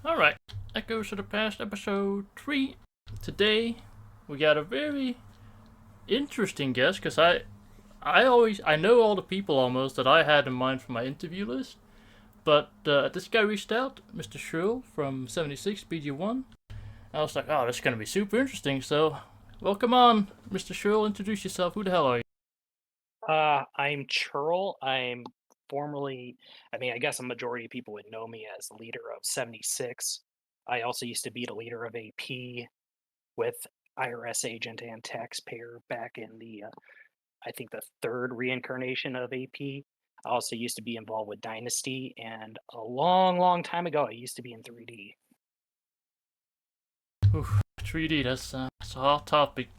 Alright, that goes to the past episode 3. Today, we got a very interesting guest because I know all the people almost that I had in mind for my interview list, but this guy reached out, Mr. Churl from 76 BG1. I was like, oh, this is going to be super interesting, so welcome on, Mr. Churl. Introduce yourself. Who the hell are you? I'm Churl. I'm formerly, I guess a majority of people would know me as leader of 76. I also used to be the leader of AP with IRS agent and taxpayer back in I think the third reincarnation of AP. I also used to be involved with Dynasty, and a long, long time ago, I used to be in 3D. Oof, 3D, that's a hot topic.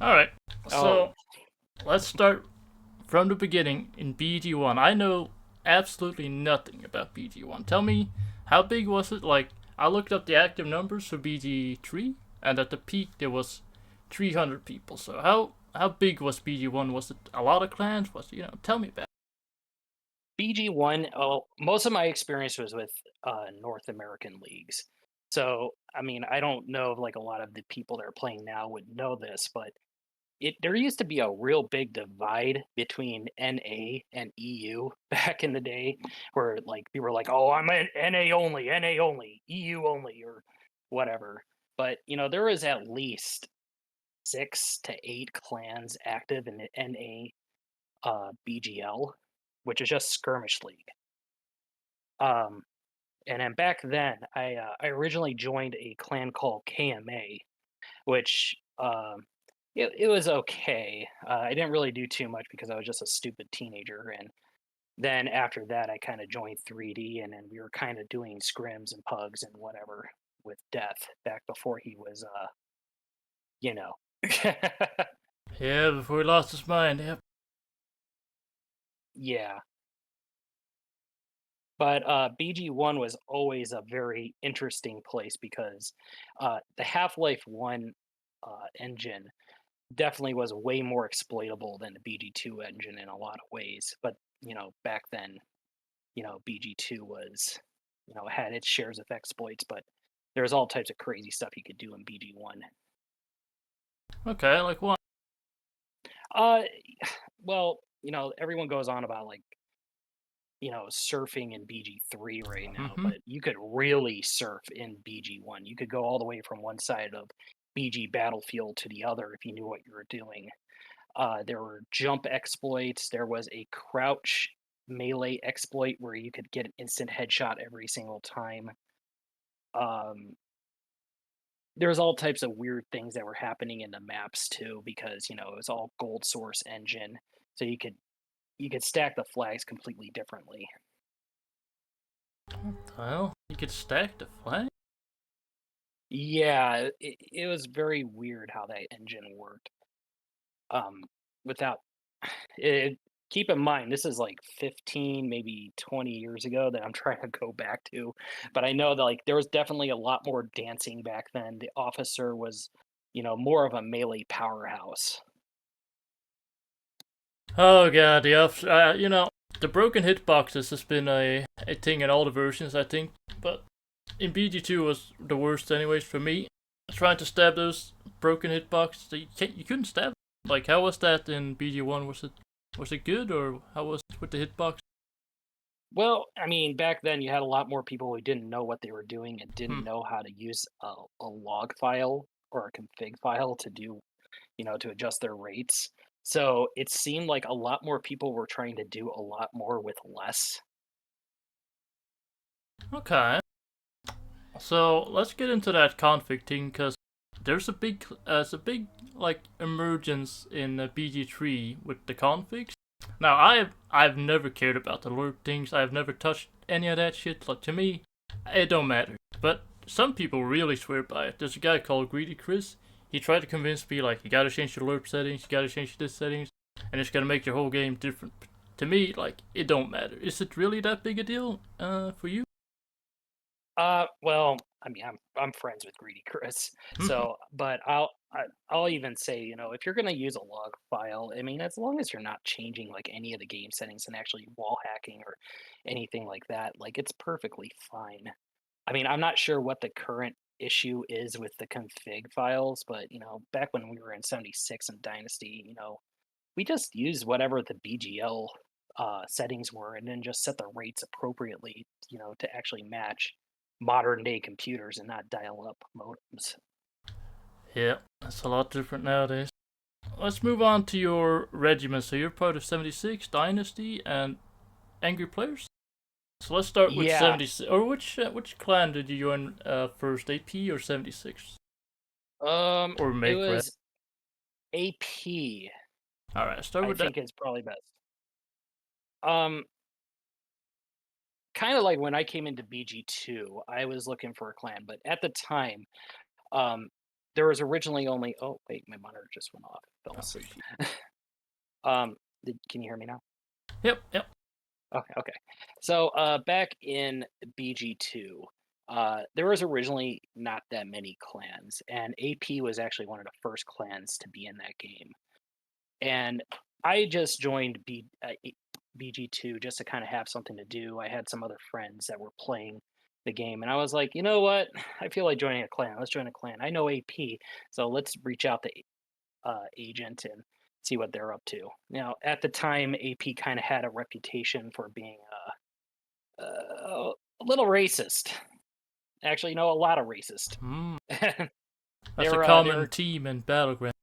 Alright, Oh, so let's start from the beginning in BG1. I know absolutely nothing about BG1. Tell me, how big was it? Like, I looked up the active numbers for BG3, and at the peak there was 300 people. So how big was BG1? Was it a lot of clans? Tell me about it. BG1, oh, most of my experience was with North American leagues. So, I don't know if like a lot of the people that are playing now would know this, but there used to be a real big divide between NA and EU back in the day, where like people were like, "Oh, I'm NA only, EU only, or whatever." But there was at least 6 to 8 clans active in the NA BGL, which is just skirmish league. Um, and then back then, I originally joined a clan called KMA, which it was okay. I didn't really do too much because I was just a stupid teenager. And then after that, I kind of joined 3D, and then we were kind of doing scrims and pugs and whatever with Death back before he was, you know. Yeah, before he lost his mind. Yep. Yeah. But BG1 was always a very interesting place because the Half Life 1 engine definitely was way more exploitable than the BG2 engine in a lot of ways. But, back then, BG2 was, had its shares of exploits, but there was all types of crazy stuff you could do in BG1. Okay, like what? Uh, well, everyone goes on about like, surfing in BG3 right now, Mm-hmm. but you could really surf in BG1. You could go all the way from one side of BG Battlefield to the other if you knew what you were doing. There were jump exploits. There was a crouch melee exploit where you could get an instant headshot every single time. Um, there's all types of weird things that were happening in the maps too, because it was all gold source engine, so you could stack the flags completely differently. Well, you could stack the flag. Yeah, it was very weird how that engine worked. Um, without it, keep in mind this is like 15, maybe 20 years ago that I'm trying to go back to, but I know that like there was definitely a lot more dancing back then. The officer was, more of a melee powerhouse. Oh god, the broken hitboxes has been a thing in all the versions, I think. But in BG2 was the worst, anyways, for me. Trying to stab those broken hitboxes, you couldn't stab. Like, how was that in BG1? Was it good, or how was it with the hitbox? Well, back then you had a lot more people who didn't know what they were doing and Hmm. didn't know how to use a log file or a config file to do, to adjust their rates. So it seemed like a lot more people were trying to do a lot more with less. Okay, so let's get into that config thing, cause there's a big like emergence in BG3 with the configs. Now I've never cared about the lurk things. I've never touched any of that shit. Like to me, it don't matter. But some people really swear by it. There's a guy called Greedy Chris. He tried to convince me like you gotta change your lurk settings, you gotta change this settings, and it's gonna make your whole game different. To me, like it don't matter. Is it really that big a deal for you? Well, I'm friends with Greedy Chris, so but I'll even say, if you're gonna use a log file, as long as you're not changing like any of the game settings and actually wall hacking or anything like that, like it's perfectly fine. I mean, I'm not sure what the current issue is with the config files, but back when we were in 76 and Dynasty, we just used whatever the BGL settings were, and then just set the rates appropriately, to actually match modern day computers and not dial up modems. Yeah, that's a lot different nowadays. Let's move on to your regiment. So you're part of 76, Dynasty, and Angry Players? So let's start with Yeah, 76. Or which clan did you join first, AP or 76? Or it make red? was AP. Alright, start I with that. think is probably best. Um, Kind of like when I came into BG2, I was looking for a clan, but at the time, um, there was originally only. Oh wait, my monitor just went off. Fell Oh, asleep. shit. Can you hear me now? Yep, yep. Okay, okay. So back in BG2, there was originally not that many clans, and AP was actually one of the first clans to be in that game. And I just joined BG2 just to kind of have something to do. I had some other friends that were playing the game, and I was like, you know what? I feel like joining a clan. Let's join a clan. I know AP, so let's reach out to Agent and see what they're up to. Now, at the time, AP kind of had a reputation for being a little racist. Actually, no, a lot of racist. Hmm. they That's a they common were, team in Battleground.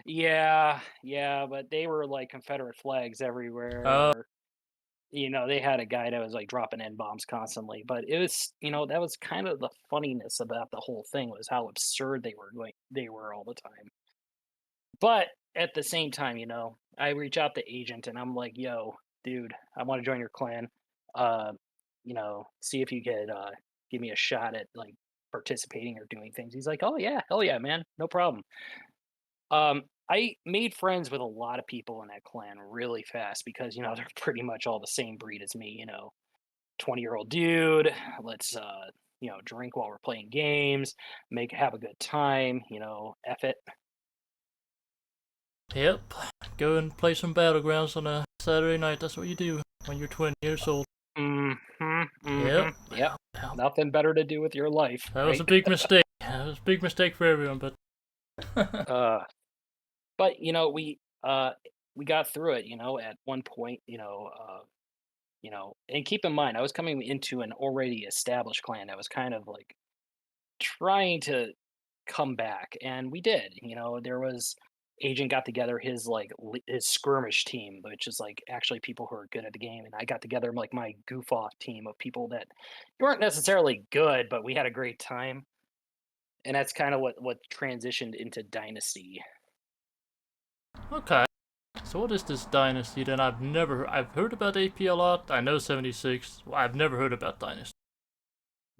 yeah, yeah, but they were like Confederate flags everywhere, Oh, or they had a guy that was like dropping N bombs constantly. But it was, that was kind of the funniness about the whole thing was how absurd they were all the time. But at the same time, I reach out to Agent and I'm like, "Yo, dude, I want to join your clan. Uh, see if you could give me a shot at like participating or doing things." He's like, "Oh yeah, hell yeah, man, no problem." I made friends with a lot of people in that clan really fast because they're pretty much all the same breed as me. 20-year-old dude. Let's drink while we're playing games, have a good time. F it. yep. Go and play some Battlegrounds on a Saturday night. That's what you do when you're 20 years old. Mhm, Yep. mhm. Yep. Well, well, Nothing better to do with your life, that was a right? big mistake. That was a big mistake for everyone, but. Uh, but we got through it, at one point, and keep in mind, I was coming into an already established clan that was kind of like trying to come back, and we did. There was Agent got together his like his skirmish team, which is like actually people who are good at the game, and I got together like my goof off team of people that weren't necessarily good, but we had a great time. And that's kind of what transitioned into Dynasty. Okay. So what is this Dynasty then? I've heard about AP a lot. I know 76. Well, I've never heard about Dynasty.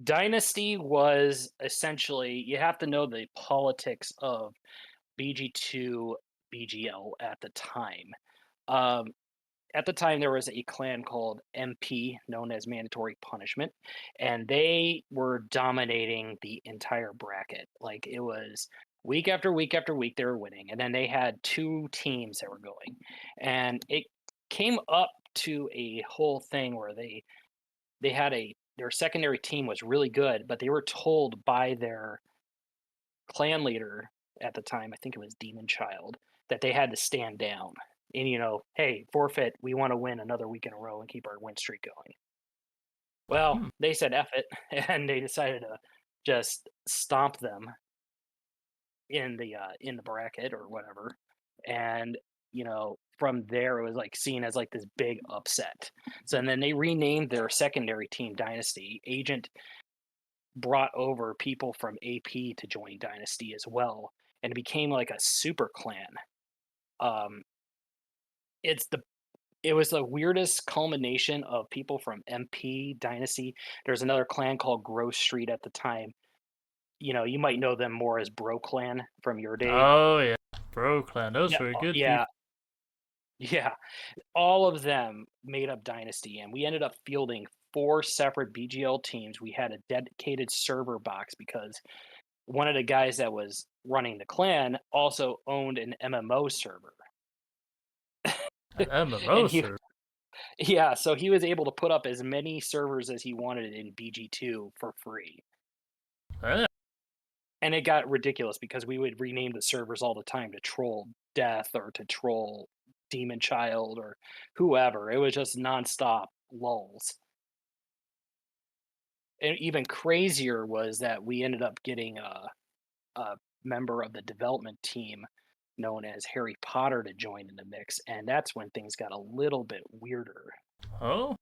Dynasty was essentially you have to know the politics of BG2 BGL at the time. Um, at the time, there was a clan called MP, known as Mandatory Punishment, and they were dominating the entire bracket. Like it was week after week after week, they were winning, and then they had two teams that were going, and it came up to a whole thing where they had their secondary team was really good, but they were told by their clan leader at the time, I think it was Demon Child, that they had to stand down and hey, forfeit. We want to win another week in a row and keep our win streak going. Well, Hmm. they said F it, and they decided to just stomp them in the bracket or whatever. And from there it was like seen as like this big upset. So and then they renamed their secondary team Dynasty. Agent brought over people from AP to join Dynasty as well, and it became like a super clan. Um, it's the it was the weirdest culmination of people from MP Dynasty. There's another clan called Grove Street at the time. You might know them more as Bro Clan from your day. Oh yeah, Bro Clan. Those Yeah, were good yeah, people. yeah. All of them made up Dynasty, and we ended up fielding four separate BGL teams. We had a dedicated server box because one of the guys that was running the clan also owned an MMO server. An And MMO he server. Yeah, so he was able to put up as many servers as he wanted in BG2 for free. Yeah. And it got ridiculous because we would rename the servers all the time to troll Death or to troll Demon Child or whoever. It was just nonstop lulls. And even crazier was that we ended up getting a member of the development team known as Harry Potter to join in the mix, and that's when things got a little bit weirder. Oh,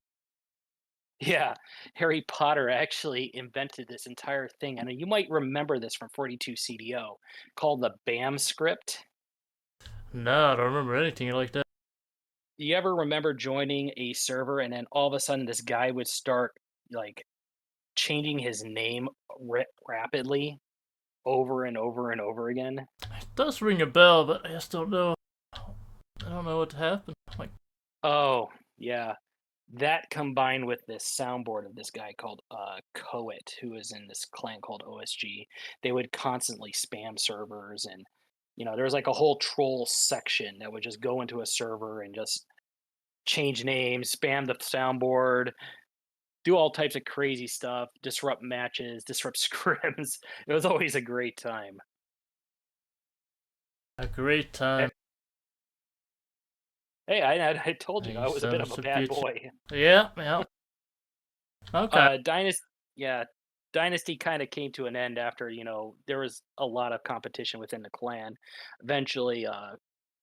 Yeah, Harry Potter actually invented this entire thing, and you might remember this from 42 CDO called the BAM script. no, I don't remember anything like that. Do you ever remember joining a server and then all of a sudden this guy would start like changing his name rapidly over and over and over again? It does ring a bell, but I just don't know. I don't know what happened. Like, Oh, yeah. That combined with this soundboard of this guy called Coet, who is in this clan called OSG, they would constantly spam servers and there was like a whole troll section that would just go into a server and just change names, spam the soundboard, do all types of crazy stuff, disrupt matches, disrupt scrims. It was always a great time. a great Eh, time. Hey, I told you You I was a bit of sons a of bad bitches. boy. Yeah, yeah. Okay. Dynasty, yeah, Dynasty kind of came to an end after there was a lot of competition within the clan. Eventually,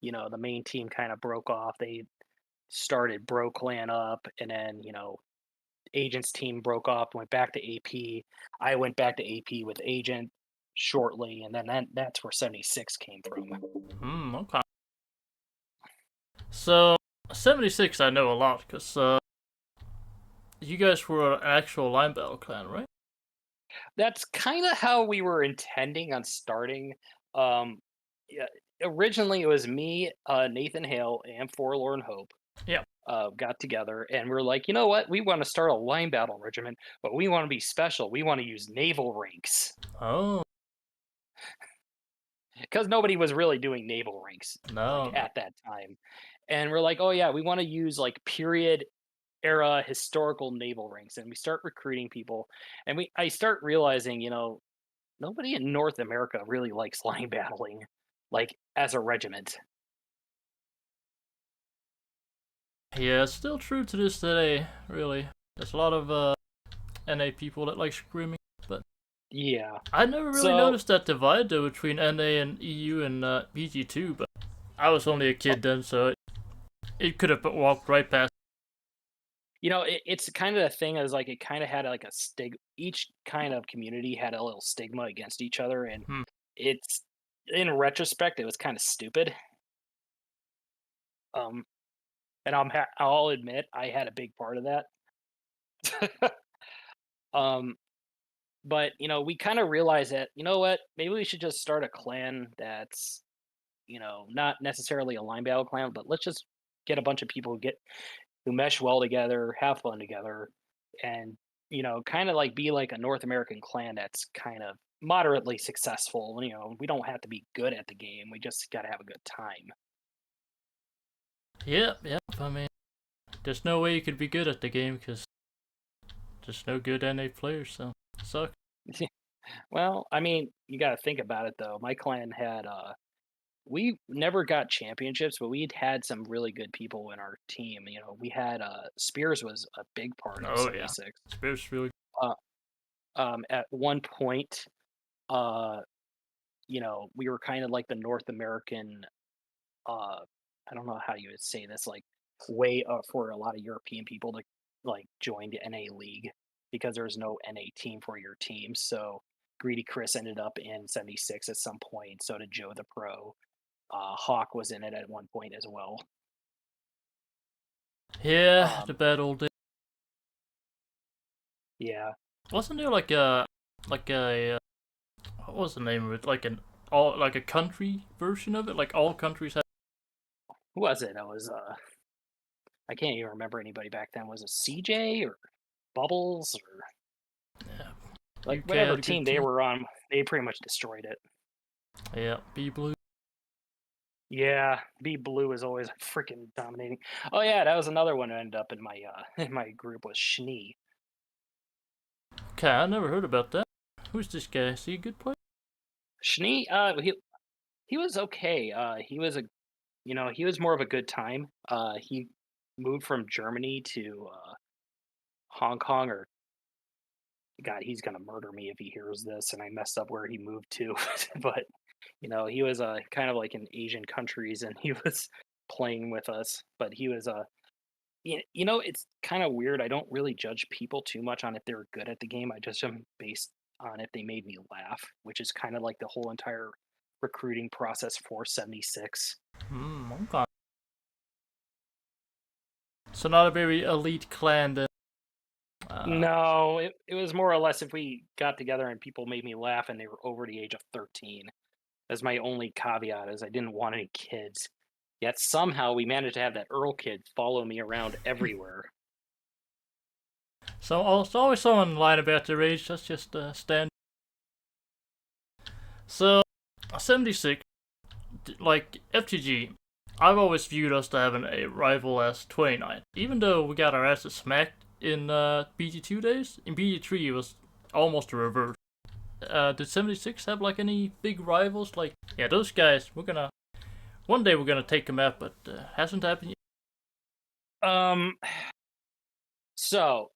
the main team kind of broke off. They started Bro Clan up, and then Agent's team broke off, went back to AP. I went back to AP with Agent shortly, and then that's where 76 came from. Okay. So, 76 I know a lot, because you guys were an actual line battle clan, right? That's kind of how we were intending on starting. Um, yeah, originally it was me, Nathan Hale, and Forlorn Hope Yeah. got together, and we're like, you know what? We want to start a line battle regiment, but we want to be special. We want to use naval ranks Oh, because nobody was really doing naval ranks like no, no. at that time. And we're like, oh yeah, we want to use like period era historical naval ranks, and we start recruiting people, and I start realizing, nobody in North America really likes line battling, like as a regiment. Yeah, it's still true to this day, really. There's a lot of NA people that like screaming, but Yeah. I never really So noticed that divide though between NA and EU and BG2, but I was only a kid then, so it could have walked right past. it's kind of a thing as like it kind of had like a stig. Each kind of community had a little stigma against each other, and Hmm. it's in retrospect, it was kind of stupid. Um, and I'll admit I had a big part of that. um, but we kind of realized that what, maybe we should just start a clan that's not necessarily a line battle clan, but let's just get a bunch of people who mesh well together, have fun together, and kind of like be like a North American clan that's kind of moderately successful. We don't have to be good at the game. We just got to have a good time. Yeah, yeah. I mean, there's no way you could be good at the game because there's no good NA players, so suck. Well, I mean, you got to think about it though. My clan had we never got championships, but we'd had some really good people in our team. We had Spears was a big part of Oh yeah, 76. Spirit's really. Uh, at one point, uh, we were kind of like the North American, uh, I don't know how you would say this, like way for a lot of European people to like join the NA league because there's no NA team for your team. So Greedy Chris ended up in 76 at some point. So did Joe the Pro. Hawk was in it at one point as well. Yeah, the Um, bad old day. yeah. Wasn't there like a what was the name of it? Like a country version of it? Like all countries had. Who was it? I can't even remember anybody back then. Was it CJ or Bubbles or Yeah, like UK whatever had a team good they team. were on? They pretty much destroyed it. Yeah, B Blue. Yeah, B Blue is always freaking dominating. Oh yeah, that was another one that ended up in my in my group was Schnee. Okay, I never heard about that. Who's this guy? Is he a good player? Schnee, he was okay. He was a he was more of a good time. He moved from Germany to Hong Kong or God, he's gonna murder me if he hears this and I messed up where he moved to. But he was kind of like in Asian countries and he was playing with us. But he was it's kind of weird. I don't really judge people too much on if they're good at the game. I judge them based on if they made me laugh, which is kind of like the whole entire recruiting process for 76. Okay. So not a very elite clan then. No, it was more or less if we got together and people made me laugh and they were over the age of 13. That's my only caveat is I didn't want any kids. Yet somehow we managed to have that Earl kid follow me around everywhere. So it's always someone lying about their age. That's just standard. So 76, like FTG, I've always viewed us to having a rival as 29. Even though we got our asses smacked in BG2 days, in BG3 it was almost the reverse. Did 76 have like any big rivals? Like, yeah, those guys, one day we're gonna take them out, but hasn't happened yet. So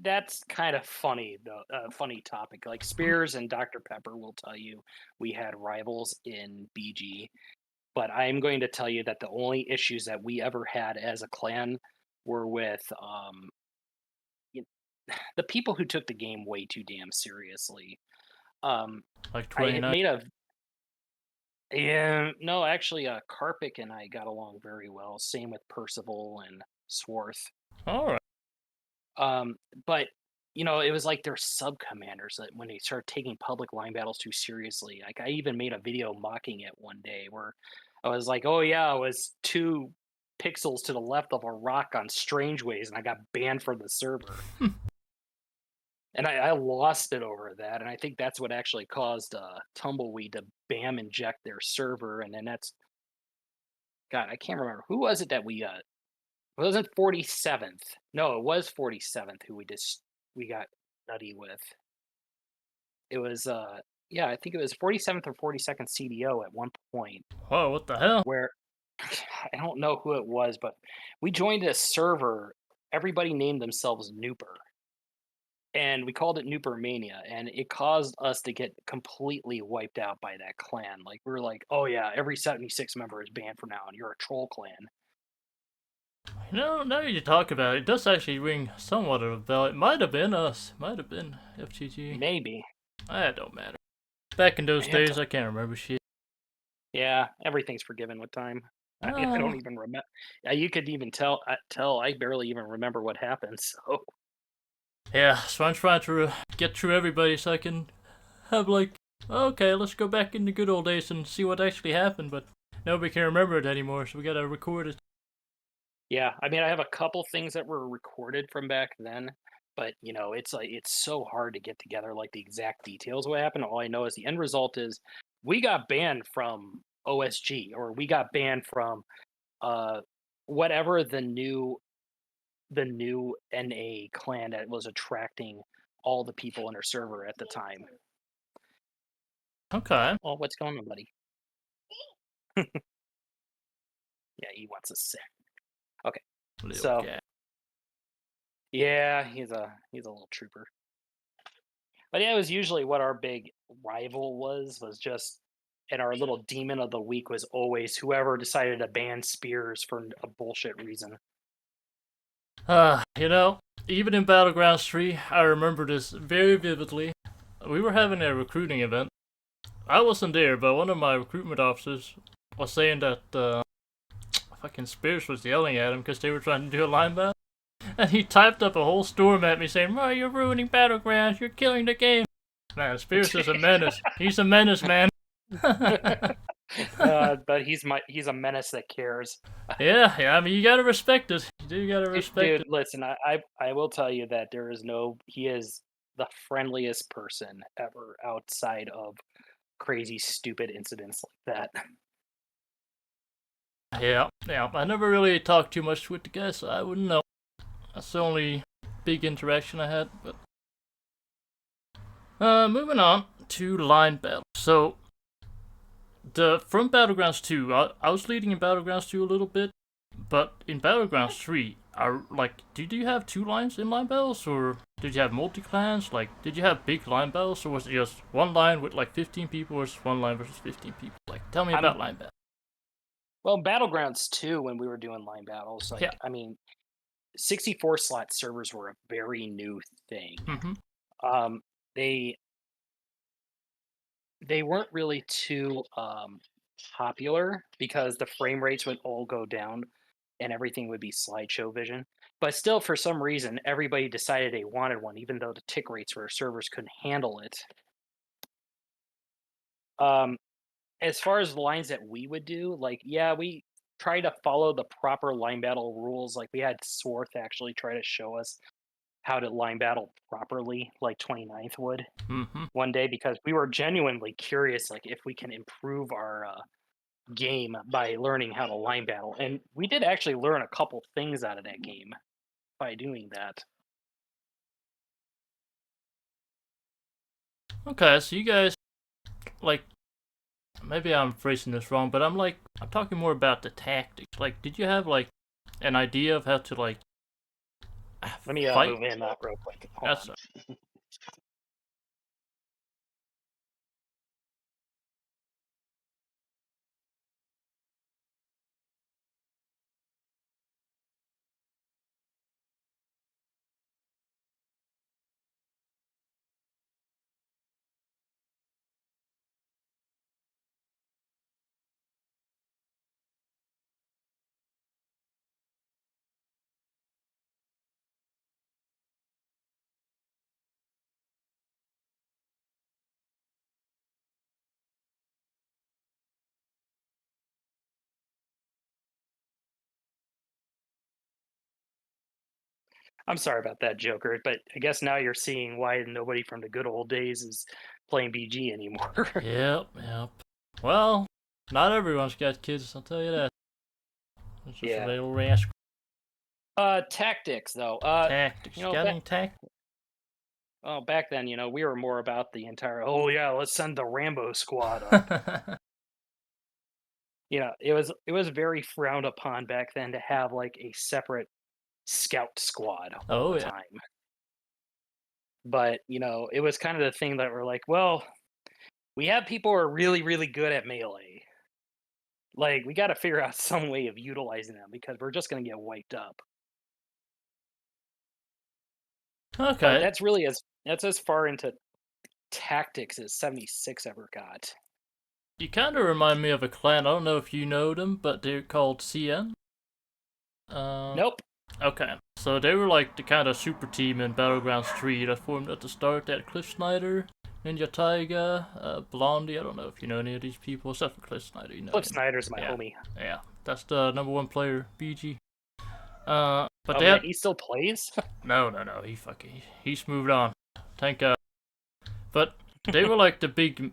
that's kind of funny though. Funny topic. Like Spears and Dr. Pepper will tell you we had rivals in BG, but I'm going to tell you that the only issues that we ever had as a clan were with y- the people who took the game way too damn seriously. Um, Like I had 29. made a yeah, no, actually, Karpik and I got along very well. Same with Percival and Swarth. Alright. Um, but it was like their sub commanders that when they started taking public line battles too seriously. Like I even made a video mocking it one day where I was like, "Oh yeah, I was 2 pixels to the left of a rock on Strangeways, and I got banned from the server." And I lost it over that, and I think that's what actually caused Tumbleweed to bam inject their server, and then that's God, I can't remember who was it that it wasn't 47th. No, it was 47th who we got nutty with. It was yeah, I think it was 47th or 42nd CDO at one point Whoa, what the hell? where I don't know who it was, but we joined a server. Everybody named themselves Nooper, and we called it Nooper Mania, and it caused us to get completely wiped out by that clan. Like we were like, oh yeah, every 76 member is banned from now, and you're a troll clan. Now you talk about it, it does actually ring somewhat of a bell. It might have been us. Might have been FTG. Maybe. That don't matter. Back in those I have days, to. I can't remember shit. Yeah, everything's forgiven with time. I Oh, don't even remember. You could even tell I barely even remember what happened. So yeah, so I'm trying to get through everybody so I can have like, okay, let's go back in the good old days and see what actually happened, but nobody can remember it anymore, so we gotta record it. yeah, I mean, I have a couple things that were recorded from back then, but it's like it's so hard to get together like the exact details of what happened. All I know is the end result is we got banned from OSG or we got banned from uh whatever the new NA clan that was attracting all the people in their server at the time. Okay. Oh, what's going on, buddy? Yeah, he wants to sit. Okay, Little so guy. yeah, he's a little trooper. But yeah, it was usually what our big rival was just, and our little demon of the week was always whoever decided to ban Spears for a bullshit reason. You know, even in Battlegrounds 3, I remember this very vividly. We were having a recruiting event. I wasn't there, but one of my recruitment officers was saying that fucking Spears was yelling at him because they were trying to do a line battle. And he typed up a whole storm at me saying, "Oh, you're ruining Battlegrounds, you're killing the game." Man, Spears is a menace. He's a menace, man. But he's a menace that cares. Yeah, I mean, you gotta respect it. You do gotta respect Dude, it. listen, I will tell you that he is the friendliest person ever outside of crazy stupid incidents like that. Yeah, yeah. I never really talked too much with the guys, so I wouldn't know. That's the only big interaction I had. But moving on to line battle. So from Battlegrounds 2, I was leading in Battlegrounds 2 a little bit, but in Battlegrounds 3, did you have two lines in line battles, or did you have multi clans? Like, did you have big line battles, or was it just one line with like 15 people, or just one line versus 15 people? Like, tell me I'm about line battle. Well, Battlegrounds 2, when we were doing line battles, Yeah. like, I mean, 64 slot servers were a very new thing. Mm-hmm. Um, they they weren't really too popular because the frame rates would all go down and everything would be slideshow vision. But still, for some reason, everybody decided they wanted one, even though the tick rates for our servers couldn't handle it. Um, as far as the lines that we would do, like, yeah, we try to follow the proper line battle rules. Like, we had Swarth actually try to show us how to line battle properly, like 29th would Mm-hmm. one day, because we were genuinely curious, like, if we can improve our game by learning how to line battle. And we did actually learn a couple things out of that game by doing that. Okay, so you guys, like, maybe I'm phrasing this wrong, but I'm talking more about the tactics. Like, did you have like an idea of how to like Let me fight? move in that real quick. Hold That's on. I'm sorry about that, Joker, but I guess now you're seeing why nobody from the good old days is playing BG anymore. yep, yep. Well, not everyone's got kids. I'll tell you that. It's just a Yeah. little rascal. Tactics though. Tactics. You know, Got any tactics? back then, we were more about the entire. Oh yeah, let's send the Rambo squad up. It was very frowned upon back then to have like a separate scout squad all Oh the yeah. time. But it was kind of the thing that we're like, well, we have people who are really, really good at melee. Like, we got to figure out some way of utilizing them because we're just going to get wiped up. But Okay. that's as far into tactics as 76 ever got. You kind of remind me of a clan. I don't know if you know them, but they're called CN. Uh, Nope. okay. So they were like the kind of super team in Battlegrounds 3 that formed at the start. They had Cliff Snyder, Ninja Taiga, Blondie. I don't know if you know any of these people, except for Cliff Snyder. You know Flip him. Snyder's my Yeah, homie. yeah. That's the number one player, BG. But Oh they yeah, had he still plays. no. He's moved on. Thank God. But they were like the big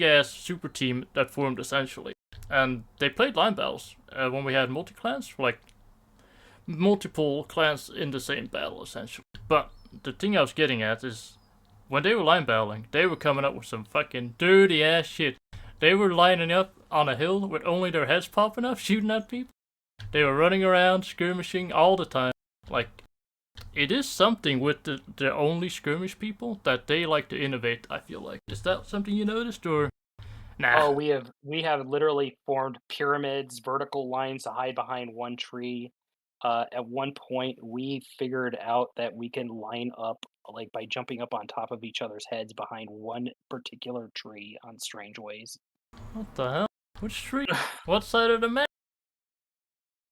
ass super team that formed essentially, and they played line battles when we had multi clans, like multiple clans in the same battle essentially. But the thing I was getting at is when they were line battling, they were coming up with some fucking dirty ass shit. They were lining up on a hill with only their heads popping up, shooting at people. They were running around, skirmishing all the time. Like, it is something with the only skirmish people that they like to innovate, I feel like. Is that something you noticed, or nah? Oh, we have literally formed pyramids, vertical lines to hide behind one tree. At one point, we figured out that we can line up like by jumping up on top of each other's heads behind one particular tree on strange ways. What the hell? Which tree? What side of the map?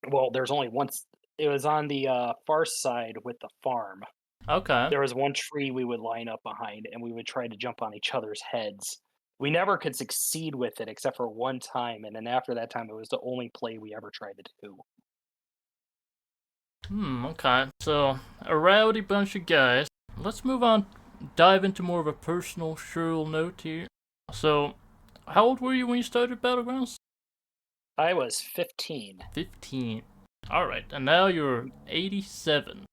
Well, there's only once. It was on the far side with the farm. Okay. There was one tree we would line up behind, and we would try to jump on each other's heads. We never could succeed with it except for one time, and then after that time, it was the only play we ever tried to do. Okay. So, a rowdy bunch of guys. Let's move on, dive into more of a personal Churl note here. So, how old were you when you started Battlegrounds? I was 15. 15. Alright, and now you're 87.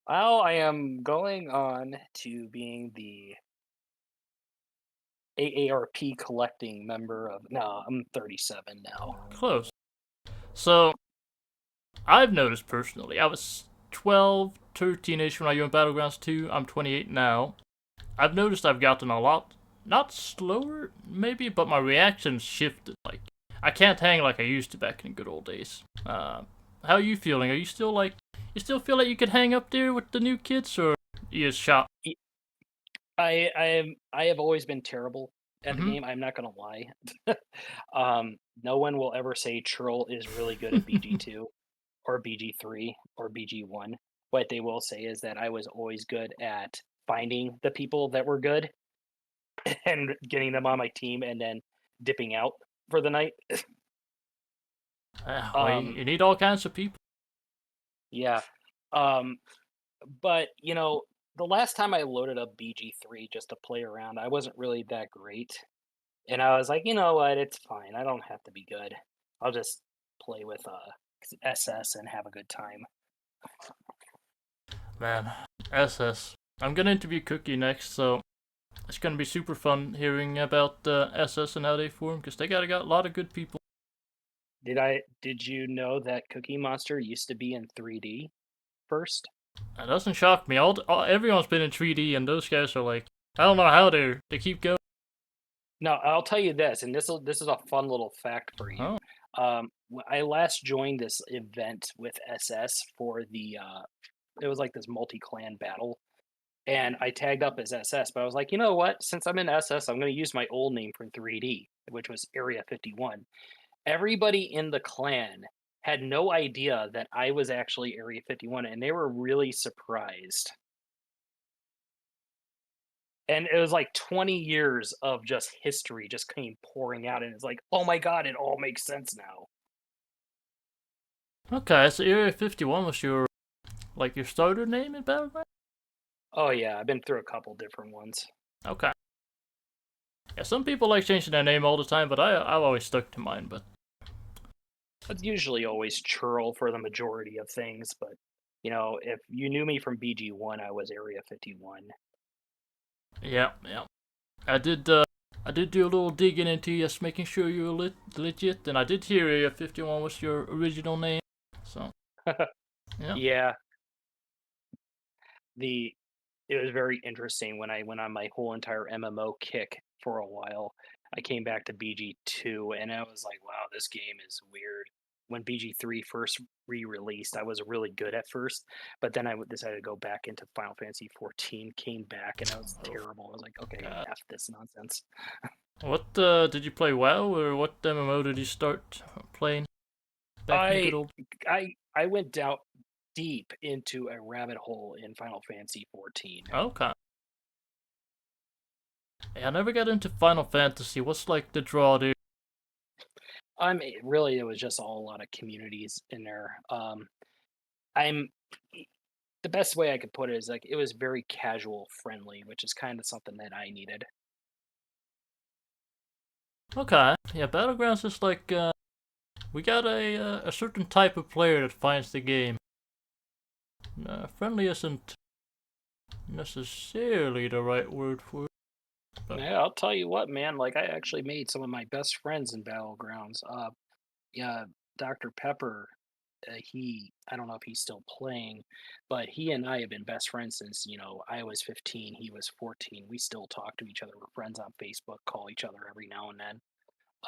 Now I am going on to being the AARP collecting member of. No, I'm 37 now. Close. So, I've noticed personally, I was 12, 13-ish when I joined Battlegrounds 2. I'm 28 now. I've noticed I've gotten a lot, not slower maybe, but my reactions shifted. Like, I can't hang like I used to back in the good old days. How are you feeling? Are you still like, you still feel like you could hang up there with the new kids, or you just shot? Y- I have always been terrible at the Mm-hmm. game. I'm not gonna lie. No one will ever say Churl is really good at BG2 or BG3 or BG1. What they will say is that I was always good at finding the people that were good and getting them on my team and then dipping out for the night. Well, Um, you need all kinds of people. yeah. Um, but the last time I loaded up BG3 just to play around, I wasn't really that great. And I was like, you know what, it's fine. I don't have to be good. I'll just play with SS and have a good time. Man, SS. I'm gonna interview Cookie next, so it's gonna be super fun hearing about SS and how they form, because they got a lot of good people. Did you know that Cookie Monster used to be in 3D first? That doesn't shock me. Everyone's been in 3D, and those guys are like, I don't know how they keep going. No, I'll tell you this, and this is a fun little fact for you. Oh, I last joined this event with SS for it was like this multi-clan battle, and I tagged up as SS, but I was like, you know what? Since I'm in SS, I'm going to use my old name from 3D, which was Area 51. Everybody in the clan had no idea that I was actually Area 51, and they were really surprised. And it was like 20 years of just history just came pouring out, and it's like, oh my god, it all makes sense now. okay. So Area 51 was your starter name in Battleground? Oh yeah, I've been through a couple different ones. Okay. Yeah, some people like changing their name all the time, but I've always stuck to mine. But It's usually always Churl for the majority of things, but if you knew me from BG1, I was Area 51. yeah, yeah. I did. I did do a little digging into you, just making sure you were legit, and I did hear Area 51 was your original name. So yeah. Yeah, the it was very interesting when I went on my whole entire MMO kick for a while. I came back to BG2 and I was like, wow, this game is weird. When BG3 first re-released, I was really good at first, but then I decided to go back into Final Fantasy 14, came back, and I was Oh terrible. I was like, okay, God. F this nonsense. What did you play WoW, or what MMO did you start playing back in the good I old? I went down deep into a rabbit hole in Final Fantasy 14. Okay. Yeah, I never got into Final Fantasy. What's like the draw there? Really, it was just all a lot of communities in there. I'm the best way I could put it is like it was very casual friendly, which is kind of something that I needed. Okay. Yeah, Battlegrounds is like we got a certain type of player that finds the game. Friendly isn't necessarily the right word for it, but Yeah, I'll tell you what, man. Like I actually made some of my best friends in Battlegrounds. Yeah, Dr. Pepper. I don't know if he's still playing, but he and I have been best friends since I was 15, he was 14. We still talk to each other. We're friends on Facebook, call each other every now and then.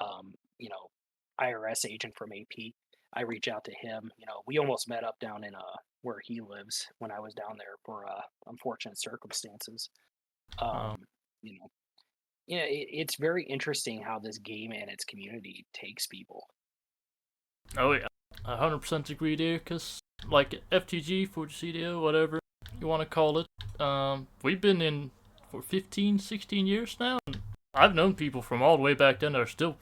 um, you know, IRS agent from AP. I reach out to him. We almost met up down in where he lives when I was down there for unfortunate circumstances. uh, Um, you know, it's very interesting how this game and its community takes people. oh yeah, 100% agree there. Cause like FTG, for CDO, whatever you want to call it, we've been in for 15, 16 years now. And I've known people from all the way back then that are still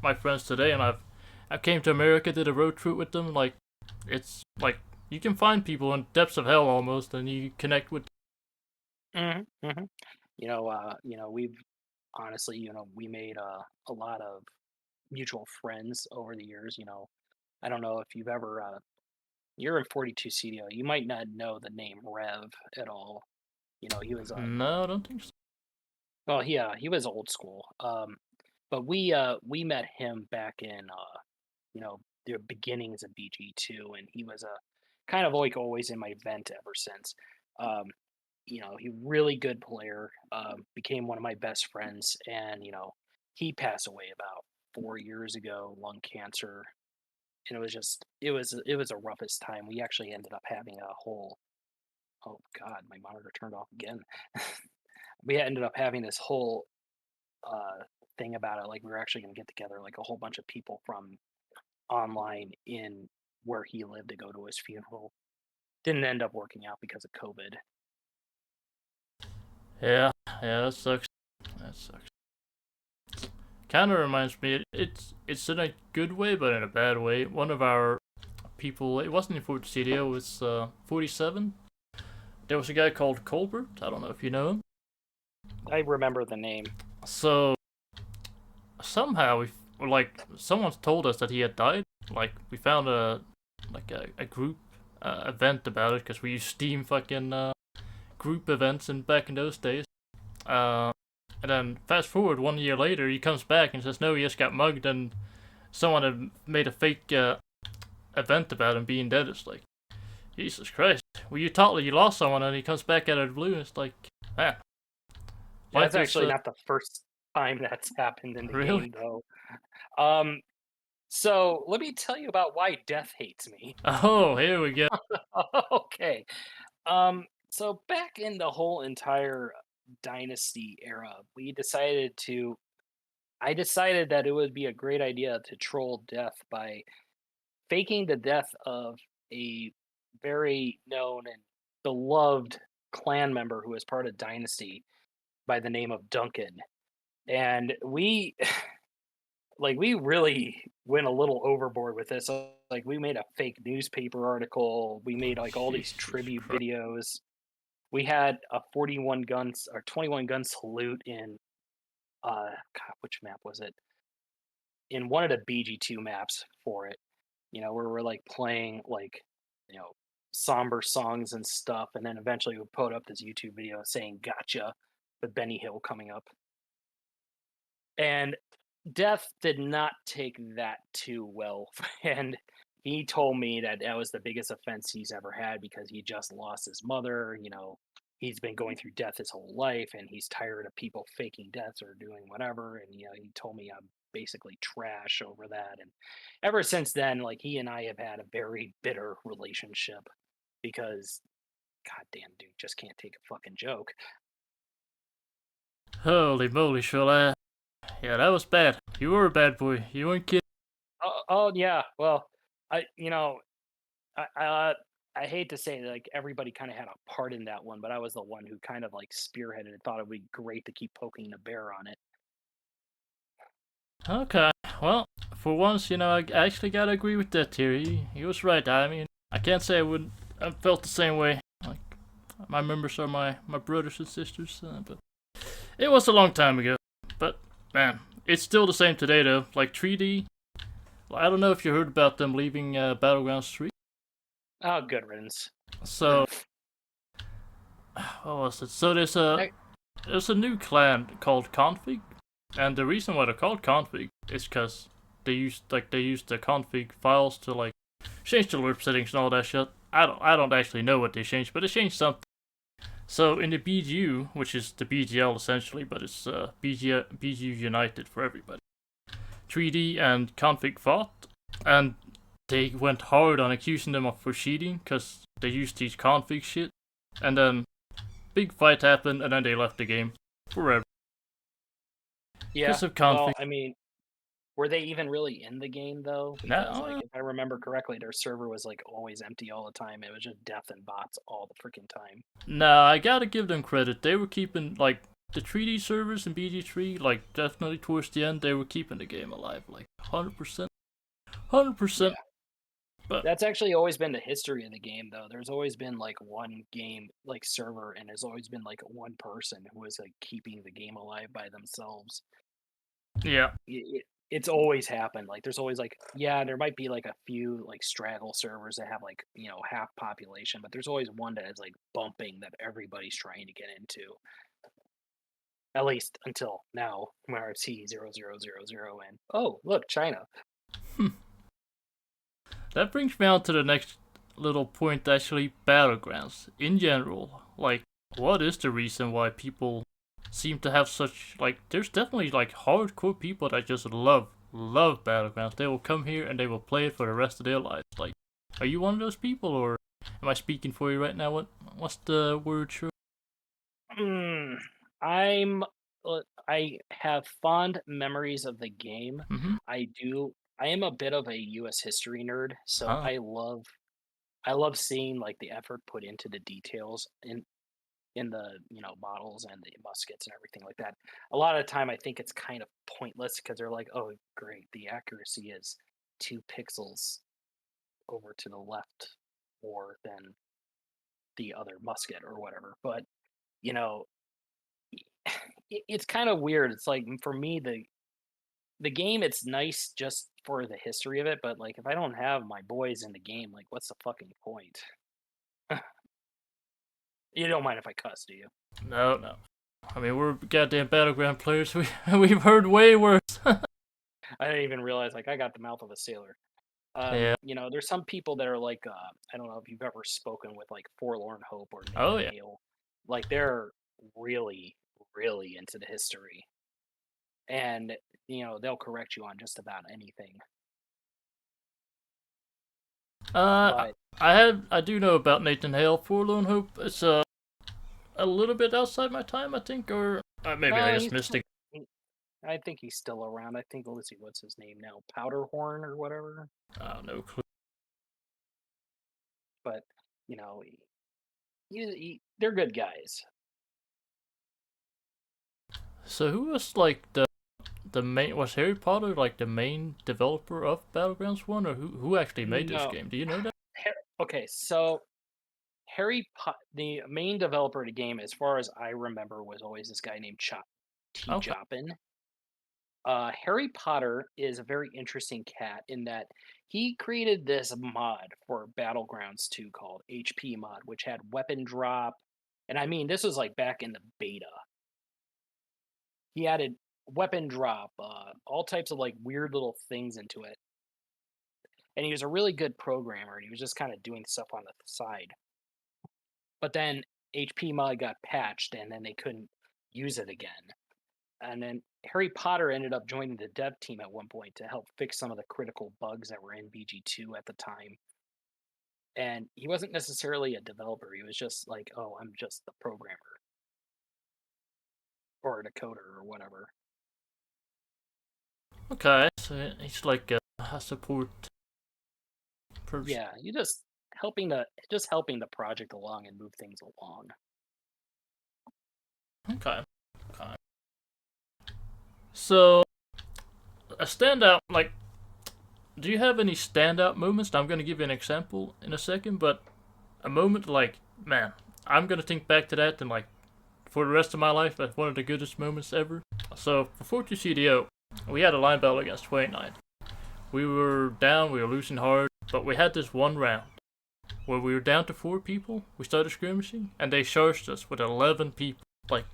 my friends today, and I came to America, did a road trip with them. Like it's like you can find people in depths of hell almost, and you connect with. Hmm. Hmm. We've honestly, we made a lot of mutual friends over the years. I don't know if you've ever you're in 42 CDO. You might not know the name Rev at all. He was No, I don't think so. well, he was old school. But we met him back in the beginnings of BG2, and he was a kind of like always in my vent ever since. Um, he really good player. Became one of my best friends, and he passed away about 4 years ago, lung cancer, and it was a roughest time. We actually ended up having a whole oh god, my monitor turned off again. We ended up having this whole uh thing about it. Like we were actually going to get together like a whole bunch of people from online in where he lived to go to his funeral. Didn't end up working out because of COVID. Yeah, yeah, that sucks. That sucks. Kind of reminds me. It's in a good way, but in a bad way. One of our people. It wasn't in 40 CDO. It was 47. There was a guy called Colbert. I don't know if you know him. I remember the name. So somehow someone told us that he had died. Like we found a group event about it because we used Steam fucking group events and back in those days. Uh, and then fast forward 1 year later, he comes back and says no, he just got mugged and someone had made a fake event about him being dead. It's like Jesus Christ. Well, you thought you lost someone and he comes back out of the blue. And it's like, man, That's life is actually not the first time that's happened in the really. game, though. Um, so let me tell you about why Death hates me. Oh, here we go. Okay. So back in the whole entire Dynasty era, I decided that it would be a great idea to troll Death by faking the death of a very known and beloved clan member who was part of Dynasty by the name of Duncan. And we really went a little overboard with this. Like we made a fake newspaper article. We made like all these Jesus tribute Christ. videos. We had a 41 guns or 21 gun salute in God, which map was it? In one of the BG2 maps for it. Where we're like playing like, you know, somber songs and stuff, and then eventually we put up this YouTube video saying "Gotcha" with Benny Hill coming up. And Death did not take that too well, and he told me that that was the biggest offense he's ever had because he just lost his mother. He's been going through death his whole life, and he's tired of people faking deaths or doing whatever. And he told me I'm basically trash over that. And ever since then, like he and I have had a very bitter relationship because, goddamn, dude, just can't take a fucking joke. Holy moly, Churl. Yeah, that was bad. You were a bad boy. You weren't kidding. Oh yeah, well, I you know I hate to say like everybody kind of had a part in that one, but I was the one who kind of like spearheaded it. Thought it would be great to keep poking the bear on it. Okay, well, for once, I actually gotta agree with that theory. He was right. I mean, I can't say I felt the same way. Like, my members are my brothers and sisters, but it was a long time ago. But, man, it's still the same today, though. Like, 3D, I don't know if you heard about them leaving Battlegrounds 3. Oh, good riddance. So, what was it? So there's a new clan called Config, and the reason why they're called Config is because they use the config files to like change the alert settings and all that shit. I don't actually know what they changed, but they changed something. So in the BGU, which is the BGL essentially, but it's BGU United for everybody. 3D and Config fought, and they went hard on accusing them for cheating because they used these config shit, and then big fight happened, and then they left the game forever. Yeah. Because of config. Well, I mean, were they even really in the game though? Because like if I remember correctly, their server was like always empty all the time. It was just death and bots all the freaking time. Nah, I gotta give them credit. They were keeping like the 3D servers in BG3. Like definitely towards the end, they were keeping the game alive. Like 100%, 100%. Yeah. But That's actually always been the history of the game, though. There's always been like one game, like server, and there's always been like one person who was like keeping the game alive by themselves. yeah, it's always happened. Like, there's always like, yeah, there might be like a few like straggle servers that have like half population, but there's always one that is like bumping that everybody's trying to get into. At least until now, where I see 0000 and oh look, China. Hmm. That brings me on to the next little point, actually, battlegrounds in general. Like, what is the reason why people seem to have such like? There's definitely like hardcore people that just love battlegrounds. They will come here and they will play it for the rest of their lives. Like, are you one of those people, or am I speaking for you right now? What's the word? Sure. Mm, I'm I have fond memories of the game. Mm-hmm. I do. I am a bit of a U.S. history nerd, so Ah. I love seeing like the effort put into the details in the models and the muskets and everything like that. A lot of the time, I think it's kind of pointless because they're like, oh, great, the accuracy is 2 pixels over to the left more than the other musket or whatever. But you know, it's kind of weird. It's like for me, the game, it's nice just for the history of it, but like if I don't have my boys in the game, like what's the fucking point? You don't mind if I cuss, do you? No, no. I mean, we're goddamn battleground players. We've heard way worse. I didn't even realize like I got the mouth of a sailor. Yeah. There's some people that are like, I don't know if you've ever spoken with like Forlorn Hope or Oh Nathan yeah. Hale. Like they're really, really into the history, and they'll correct you on just about anything. Uh, But I do know about Nathan Hale. Forlorn Hope. It's a little bit outside my time, I think, or maybe I no, just missed it. I think he's still around. I think, let's see, what's his name now? Powderhorn or whatever. No clue. But they're good guys. So who was like the main? Was Harry Potter like the main developer of Battlegrounds One, or who actually made this No, game? Do you know that? okay, so the main developer of the game, as far as I remember, was always this guy named T. Okay. Joppin. Harry Potter is a very interesting cat in that he created this mod for Battlegrounds 2 called HP Mod, which had weapon drop. And I mean, this was like back in the beta. He added weapon drop, all types of like weird little things into it. And he was a really good programmer. And he was just kind of doing stuff on the side. But then HP Mod got patched and then they couldn't use it again. And then Harry Potter ended up joining the dev team at one point to help fix some of the critical bugs that were in BG2 at the time. And he wasn't necessarily a developer. He was just like, oh, I'm just the programmer or a decoder or whatever. Okay. So he's like a support person. Yeah, you just helping the project along and move things along. Okay. Okay. So a standout like. Do you have any standout moments? I'm gonna give you an example in a second, but a moment like, man, I'm gonna think back to that and like for the rest of my life as one of the goodest moments ever. So for 42 CDO, we had a line battle against 29. We were down, we were losing hard, but we had this one round where we were down to 4 people. We started skirmishing, and they charged us with 11 people. Like,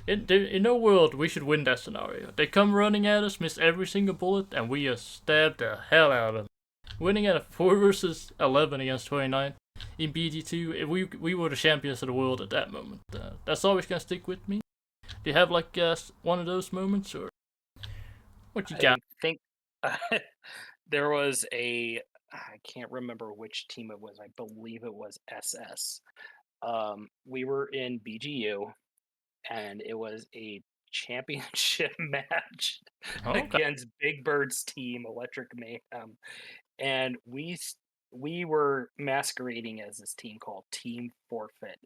in no world we should win that scenario. They come running at us, miss every single bullet, and we just stab the hell out of them. Winning at a 4 versus 11 against 29 in BG2, we were the champions of the world at that moment. That's always gonna stick with me. Do you have like one of those moments, or what you got? I think there was I can't remember which team it was. I believe it was SS. We were in BGU and it was a championship match Oh, okay. against Big Bird's team, Electric Mayhem, and we were masquerading as this team called Team Forfeit.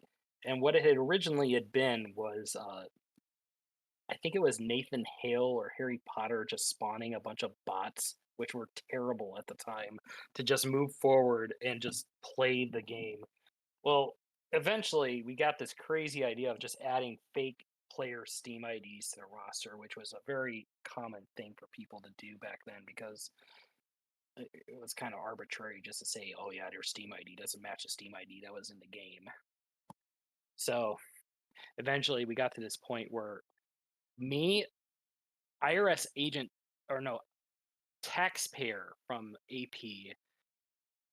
And what it had originally had been was, I think it was Nathan Hale or Harry Potter just spawning a bunch of bots, which were terrible at the time, to just move forward and just play the game. Well, eventually we got this crazy idea of just adding fake player Steam IDs to the roster, which was a very common thing for people to do back then because it was kind of arbitrary just to say, oh yeah, their Steam ID doesn't match the Steam ID that was in the game. So eventually we got to this point where me, IRS agent, or no, taxpayer from AP,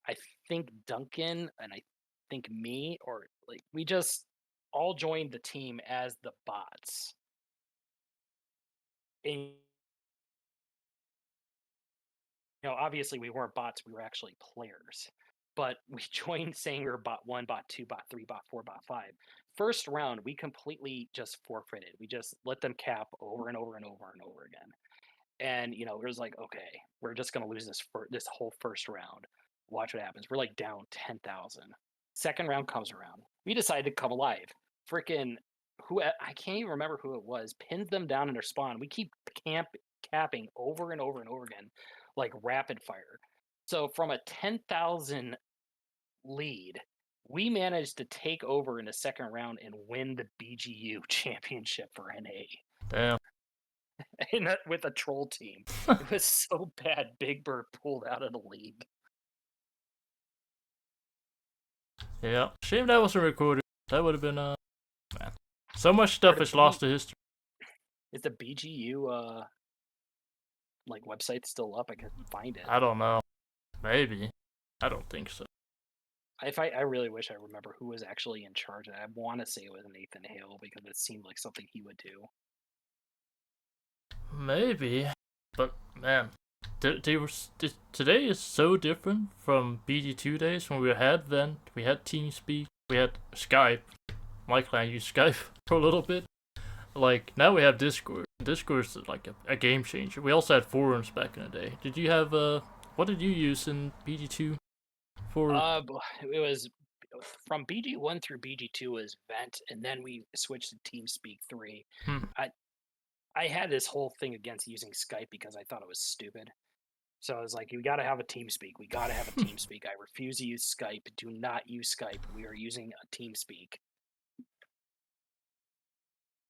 I think Duncan, and I think me, or like we just all joined the team as the bots. And obviously we weren't bots, we were actually players. But we joined saying we were bot 1, bot 2, bot 3, bot 4, bot 5. First round, we completely just forfeited. We just let them cap over and over and over and over again. And it was like, okay, we're just gonna lose this whole first round. Watch what happens. We're like down 10,000. Second round comes around. We decided to come alive. Freaking I can't even remember who it was. Pins them down in their spawn. We keep capping over and over and over again, like rapid fire. So from a 10,000 lead, we managed to take over in the second round and win the BGU championship for NA. Damn. And that with a troll team. It was so bad Big Bird pulled out of the league. Yeah. Shame that wasn't recorded. That would have been man. So much stuff is lost to history. Is the BGU like website still up? I can find it. I don't know. Maybe. I don't think so. I really wish I remember who was actually in charge of it. I want to say it was Nathan Hale because it seemed like something he would do. Maybe, but man, today is so different from BG2 days when we had TeamSpeak, we had Skype. My clan used Skype for a little bit. Like now we have Discord. Discord is like a game changer. We also had forums back in the day. Did you have what did you use in BG2? It was from BG1 through BG2 was Vent, and then we switched to TeamSpeak 3. I had this whole thing against using Skype because I thought it was stupid. So I was like, we got to have a TeamSpeak. We got to have a TeamSpeak. I refuse to use Skype. Do not use Skype. We are using a TeamSpeak.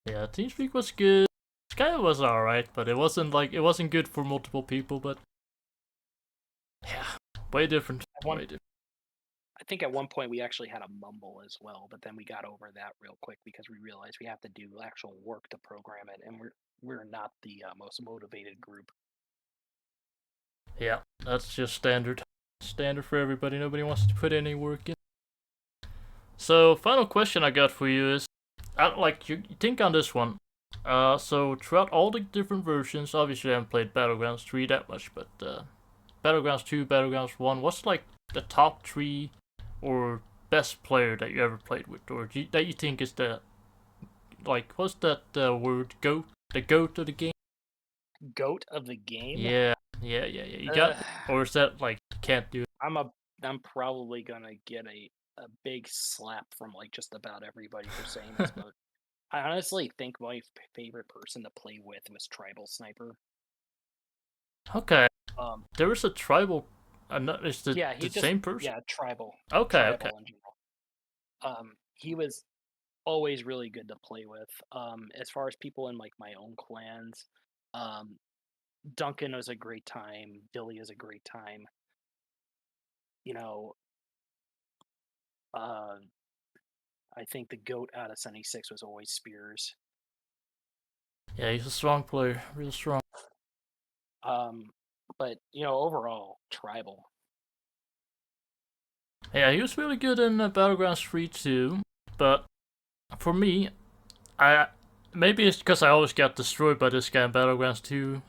Yeah, TeamSpeak was good. Skype was alright, but it wasn't good for multiple people, but yeah, way different. Way different. I think at one point we actually had a mumble as well, but then we got over that real quick because we realized we have to do actual work to program it, and we're not the most motivated group. Yeah, that's just standard for everybody. Nobody wants to put any work in. So, final question I got for you is, you think on this one. So throughout all the different versions, obviously I haven't played Battlegrounds 3 that much, but Battlegrounds 2, Battlegrounds 1, what's like the top 3 or best player that you ever played with, or that you think is the, like, what's that word, GOAT? The GOAT of the game? GOAT of the game? Yeah. You got, or is that like, you can't do it? I'm probably gonna get a big slap from like just about everybody for saying this, but I honestly think my favorite person to play with was Tribal Sniper. Okay. There was a Tribal. Is the same person? Yeah, Tribal. Okay. Tribal in general. He was always really good to play with. As far as people in like my own clans, Duncan was a great time. Billy is a great time. I think the GOAT out of 76 was always Spears. Yeah, he's a strong player, real strong. But overall, Tribal. Yeah, he was really good in Battlegrounds 3 too. But for me, maybe it's because I always got destroyed by this guy in Battlegrounds 2.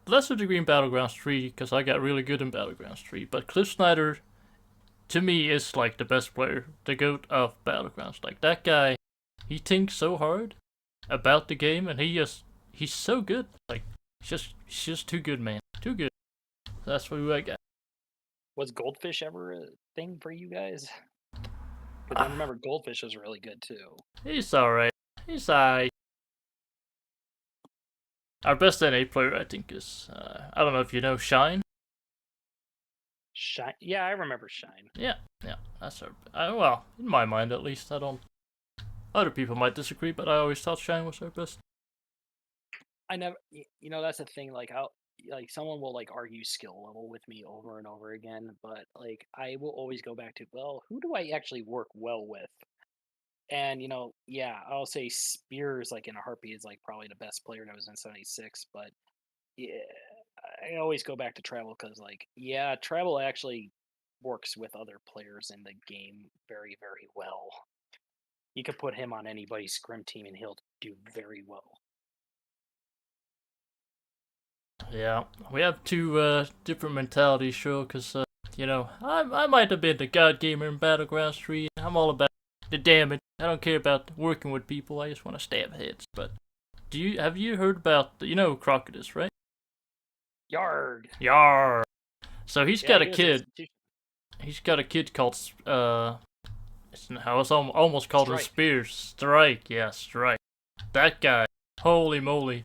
Lesser degree in Battlegrounds 3 because I got really good in Battlegrounds 3. But Cliff Snyder, to me, is like the best player, the GOAT of Battlegrounds. Like that guy, he thinks so hard about the game, and he's so good. Like he's just too good, man. Too good. That's who I got. Was Goldfish ever a thing for you guys? Because I remember Goldfish was really good too. He's alright. He's alright. Our best NA player, I think, is I don't know if you know Shine. Shine? Yeah, I remember Shine. Yeah, that's our. Well, in my mind at least, I don't. Other people might disagree, but I always thought Shine was their best. I never, that's the thing. Like, I'll like someone will like argue skill level with me over and over again, but like I will always go back to, well, who do I actually work well with? And yeah, I'll say Spears like in a heartbeat is like probably the best player that was in '76, but yeah, I always go back to Travel because like yeah, Travel actually works with other players in the game very very well. You could put him on anybody's scrim team and he'll do very well. Yeah, we have two different mentalities, sure, because, I might have been the god gamer in Battlegrounds 3. I'm all about the damage. I don't care about working with people, I just want to stab heads. But have you heard about, Crocodus, right? Yard. Yar. So Yeah, he was institution. he's got a kid called, I was almost called him Strike. Spears. Strike, yeah, Strike. That guy, holy moly.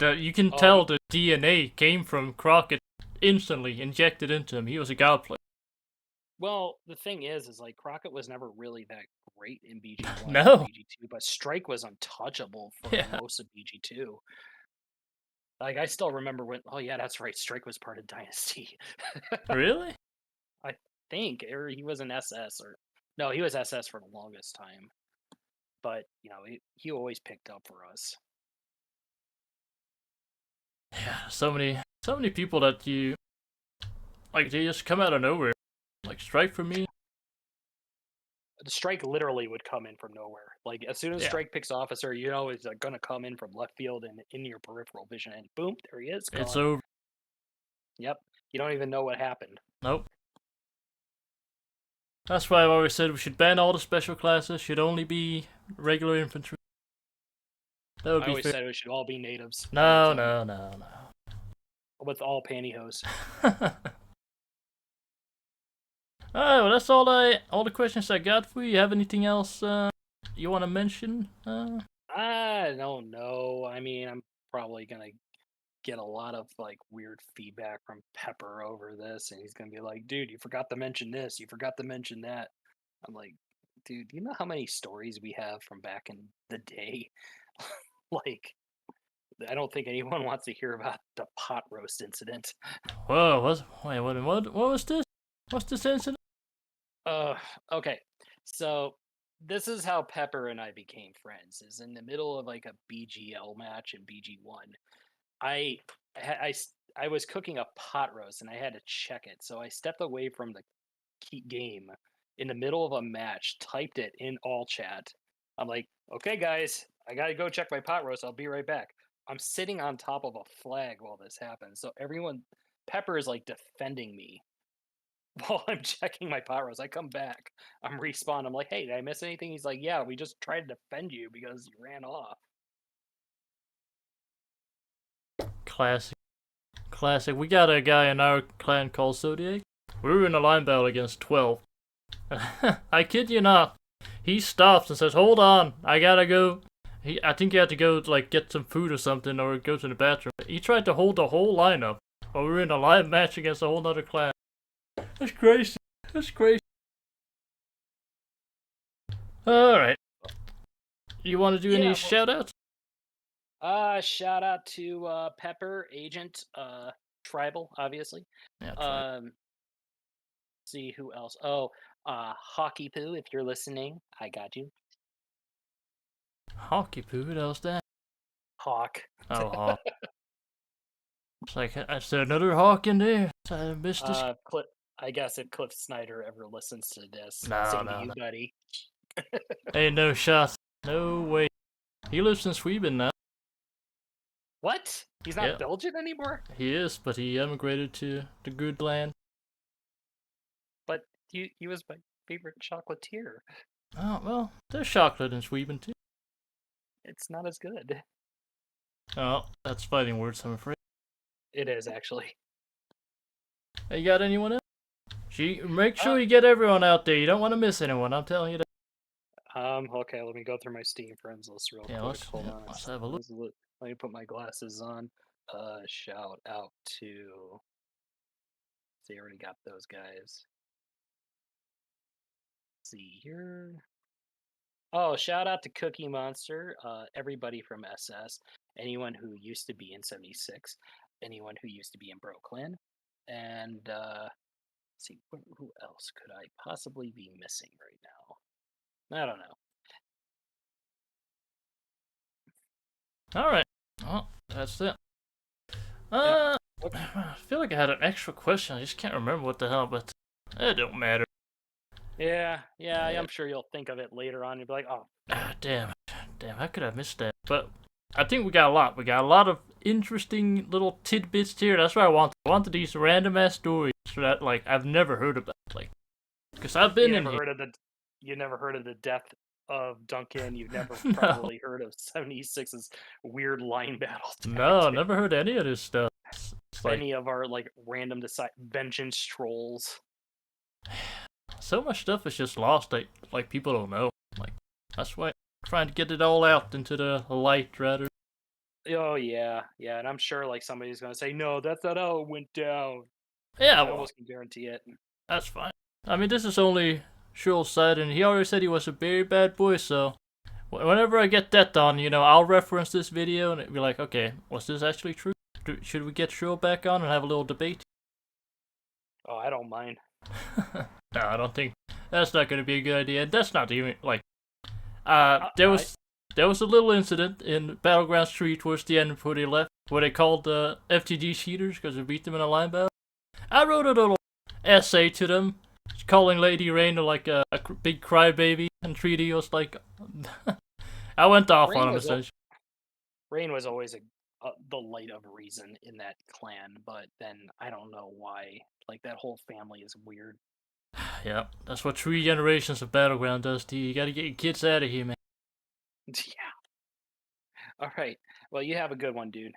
You can Oh, tell the DNA came from Crockett instantly injected into him. He was a god player. well, the thing is like Crockett was never really that great in BG1 or No. BG2, but Strike was untouchable for Yeah. most of BG2. Like I still remember when. Oh yeah, that's right. Strike was part of Dynasty. Really? I think, or he was an SS, or no, he was SS for the longest time. But he always picked up for us. Yeah. So many people that you like. They just come out of nowhere. Like Strike for me. The Strike literally would come in from nowhere. Like as soon as Yeah. Strike picks officer, he's like, gonna come in from left field and in your peripheral vision, and boom, there he is, It's gone. over. Yep, you don't even know what happened. Nope. That's why I've always said we should ban all the special classes. Should only be regular infantry. That would I be always fair. said it should all be natives. No, no, no, With all pantyhose. no. Alright, well that's all the questions I got for you. You have anything else you want to mention? I don't know. I mean, I'm probably gonna get a lot of like weird feedback from Pepper over this, and he's gonna be like, "Dude, you forgot to mention this. You forgot to mention that." I'm like, "Dude, you know how many stories we have from back in the day? Like, I don't think anyone wants to hear about the pot roast incident." Whoa, what was this? What's this incident? Uh, okay. So this is how Pepper and I became friends. Is in the middle of like a BGL match in BG1. I I was cooking a pot roast and I had to check it. So I stepped away from the key game in the middle of a match, typed it in all chat. I'm like, "Okay guys, I got to go check my pot roast. I'll be right back." I'm sitting on top of a flag while this happens. So everyone Pepper is like defending me while I'm checking my pot roast. I come back. I'm respawn. I'm like, "Hey, did I miss anything?" He's like, "Yeah, we just tried to defend you because you ran off." Classic. Classic. We got a guy in our clan called Zodiac. We were in a line battle against 12. I kid you not. He stops and says, "Hold on, I gotta go." I think he had to go like get some food or something, or go to the bathroom. He tried to hold the whole lineup while we were in a live match against a whole other clan. That's crazy. That's crazy. All right. You want to do any Yeah, well, shout outs? shout out to Pepper, Agent, Tribal, obviously. Yeah, try. Um, see who else. Oh, Hockey Poo, if you're listening, I got you. Hockey poo. What else that? Hawk. Oh, Hawk. It's like, is there another Hawk in there? I missed this. Cliff. I guess if Cliff Snyder ever listens to this, No, same to no, you, no. buddy. Ain't no shots. No way. He lives in Sweden now. What? He's Yeah, not Belgian anymore? he is, but he emigrated to the good land. But he was my favorite chocolatier. Oh, well, there's chocolate in Sweden too. It's not as good. Oh, that's fighting words, I'm afraid. It is actually. Hey, you got anyone else? Make Uh, sure you get everyone out there. You don't want to miss anyone. I'm telling you that. okay, let me go through my Steam friends list real Yeah, quick. Hold on. let's have a look. Let me put my glasses on. Shout out to. See, I already got those guys. Let's see here. Oh, shout out to Cookie Monster, everybody from SS, anyone who used to be in 76, anyone who used to be in Brooklyn, and let's see, who else could I possibly be missing right now? I don't know. All right. Well, that's it. Yep. I feel like I had an extra question. I just can't remember what the hell, but it don't matter. Yeah, Uh, I'm sure you'll think of it later on. You'll be like, oh, damn, how could I have missed that? But I think we got a lot. We got a lot of interesting little tidbits here. That's what I want. I wanted these random ass stories that like I've never heard about. Like, because I've been in here. you never heard of the death of Duncan. You've never No, probably heard of 76's weird line battle no, tactic. never heard any of this stuff. It's like Any of our like random vengeance trolls. so much stuff is just lost. Like people don't know. Like that's why I'm trying to get it all out into the light, rather. Oh yeah, and I'm sure like somebody's gonna say, no, that's not how it went down. Yeah, I well, almost can guarantee it. that's fine. I mean, this is only Churl's side, and he already said he was a very bad boy, so whenever I get that done, I'll reference this video and be like, okay, was this actually true? Should we get Churl back on and have a little debate? Oh, I don't mind. No, I don't think that's not going to be a good idea. That's not even like there was a little incident in Battleground Street towards the end before they left, where they called the FTG cheaters because they beat them in a line battle. I wrote a little essay to them, calling Lady Rain like a big crybaby, and Treaty was like, I went off on him essentially. Rain was always the light of reason in that clan, but then I don't know why. Like that whole family is weird. Yeah, that's what 3 generations of Battleground does to you. You gotta get your kids out of here, man. Yeah. All right. Well, you have a good one, dude.